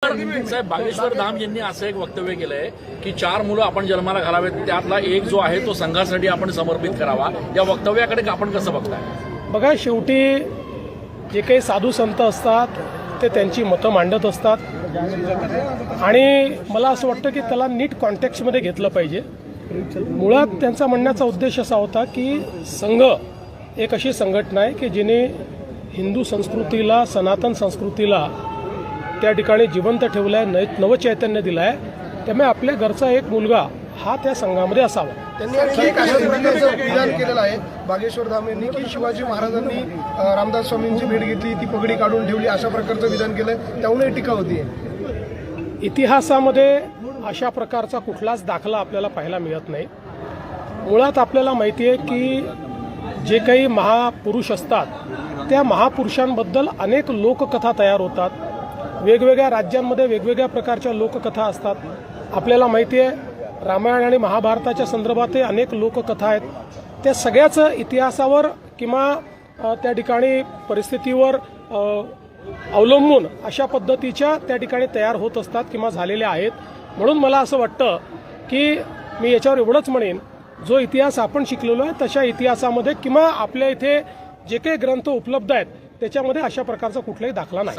साहेब बागेश्वर धाम यांनी असं एक वक्तव्य केलंय की 4 मुलं आपण जन्माला घालावेत, त्यातला एक जो आहे तो संघासाठी आपण समर्पित करावा. या वक्तव्याकडे आपण कसं बघताय? बघा, शेवटी जे काही साधू संत असतात ते त्यांची मतं मांडत असतात आणि मला असं वाटतं की त्याला नीट कॉन्टेक्स्टमध्ये घेतलं पाहिजे. मुळात त्यांचा म्हणण्याचा उद्देश असा होता की संघ एक अशी संघटना आहे की जिने हिंदू संस्कृतीला, सनातन संस्कृतीला त्या ठिकाणी जिवंत ठेवलं आहे, नवचैतन्य दिलं आहे. त्यामुळे आपल्या घरचा एक मुलगा हा त्या संघामध्ये असावा. त्यांनी आणखी एक अशा प्रकारचं विधान केलेलं आहे बागेश्वर धाम यांनी की शिवाजी महाराजांनी रामदास स्वामींची भेट घेतली, ती पगडी काढून ठेवली, अशा प्रकारचं विधान केलंय. त्यामुळे टीका होती. इतिहासामध्ये अशा प्रकारचा कुठलाच दाखला आपल्याला पाहायला मिळत नाही. मुळात आपल्याला माहिती आहे की जे काही महापुरुष असतात त्या महापुरुषांबद्दल अनेक लोककथा तयार होतात. वेगवेगळ्या राज्यांमध्ये वेगवेगळ्या प्रकारच्या लोककथा असतात. आपल्याला माहिती आहे रामायण आणि महाभारताच्या संदर्भातही अनेक लोककथा आहेत. त्या सगळ्याच इतिहासावर किंवा त्या ठिकाणी परिस्थितीवर अवलंबून अशा पद्धतीच्या त्या ठिकाणी तयार होत असतात किंवा झालेल्या आहेत. म्हणून मला असं वाटतं की मी याच्यावर एवढंच म्हणेन, जो इतिहास आपण शिकलेलो आहे तशा इतिहासामध्ये किंवा आपल्या इथे जे काही ग्रंथ उपलब्ध आहेत त्याच्यामध्ये अशा प्रकारचा कुठलाही दाखला नाही.